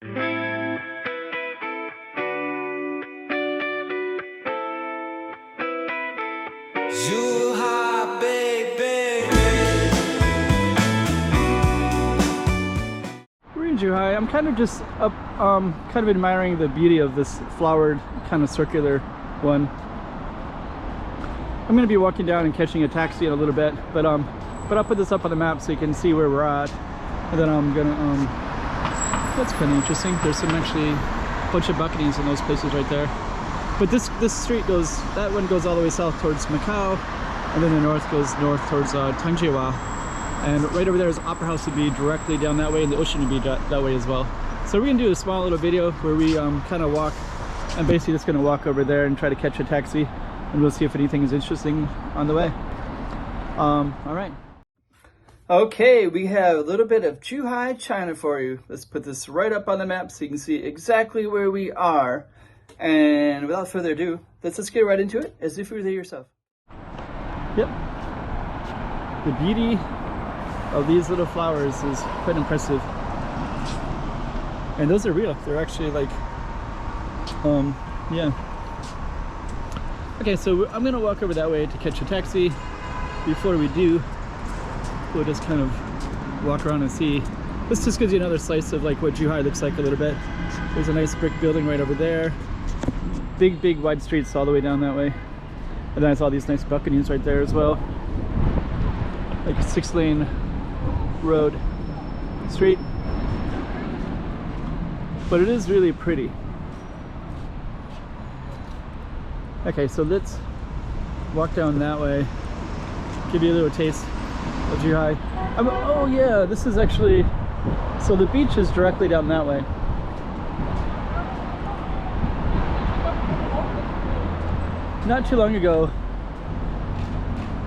Zhuhai, baby. We're in Zhuhai. I'm kind of just up, kind of admiring the beauty of this flowered kind of circular one. I'm going to be walking down and catching a taxi in a little bit, but I'll put this up on the map so you can see where we're at. And then I'm gonna that's kind of interesting. There's some actually a bunch of balconies in those places right there. But this street goes, that one goes all the way south towards Macau, and then the north goes north towards Tangjiwa. And right over there is Opera House, would be directly down that way, and the ocean would be that way as well. So we're gonna do a small little video where we kind of walk. I'm basically just gonna walk over there and try to catch a taxi, and we'll see if anything is interesting on the way. All right. Okay, we have a little bit of Zhuhai, China for you. Let's put this right up on the map so you can see exactly where we are. And without further ado, let's just get right into it as if you were there yourself. Yep. The beauty of these little flowers is quite impressive. And those are real. They're actually like, yeah. Okay, so I'm gonna walk over that way to catch a taxi. Before we do, we'll just kind of walk around and see. This just gives you another slice of like what Zhuhai looks like a little bit. There's a nice brick building right over there. Big wide streets all the way down that way. And then there's all these nice balconies right there as well. Like a 6-lane road street. But it is really pretty. Okay, so let's walk down that way. Give you a little taste of Zhuhai. Oh yeah, this is actually, so the beach is directly down that way. Not too long ago,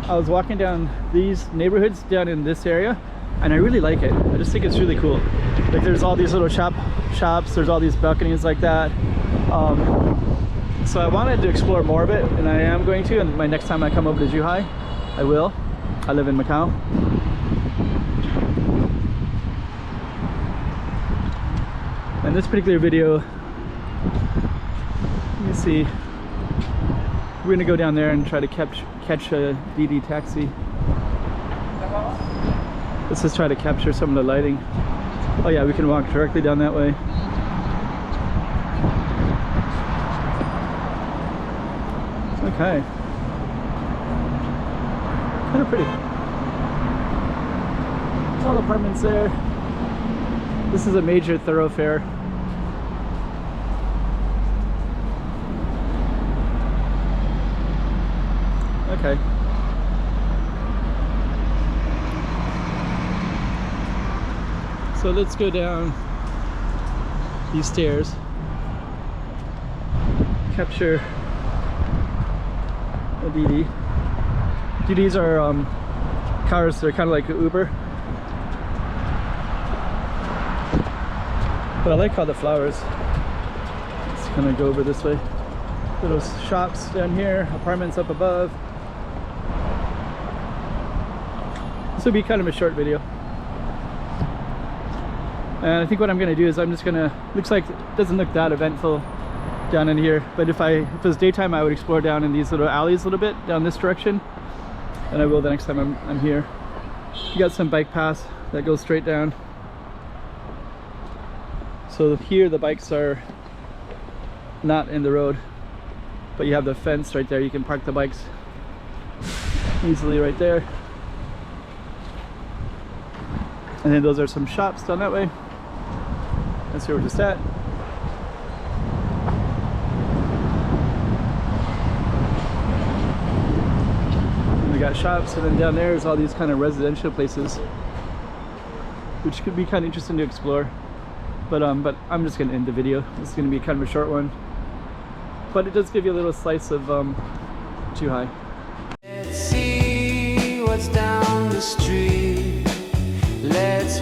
I was walking down these neighborhoods down in this area, and I really like it. I just think it's really cool. Like there's all these little shops, there's all these balconies like that. So I wanted to explore more of it, and I am going to, and my next time I come over to Zhuhai, I will. I live in Macau. And this particular video, let me see, we're gonna go down there and try to catch a DD taxi. Let's just try to capture some of the lighting. Oh yeah, we can walk directly down that way. Okay. Kind of pretty. All apartments there. This is a major thoroughfare. Okay. So let's go down these stairs. Capture a DD. DDs are cars, they're kind of like an Uber. But I like how the flowers, let's kind of go over this way. Little shops down here, apartments up above. This will be kind of a short video. And I think what I'm going to do is I'm just going to, looks like it doesn't look that eventful down in here, but if it was daytime, I would explore down in these little alleys a little bit down this direction, and I will the next time I'm here. You got some bike paths that go straight down. So here the bikes are not in the road, but you have the fence right there. You can park the bikes easily right there. And then those are some shops down that way. That's where we're just at. And we got shops, and then down there is all these kind of residential places, which could be kind of interesting to explore. But I'm just gonna end the video. This is gonna be kind of a short one, but it does give you a little slice of Zhuhai. Let's see what's down the street. Let's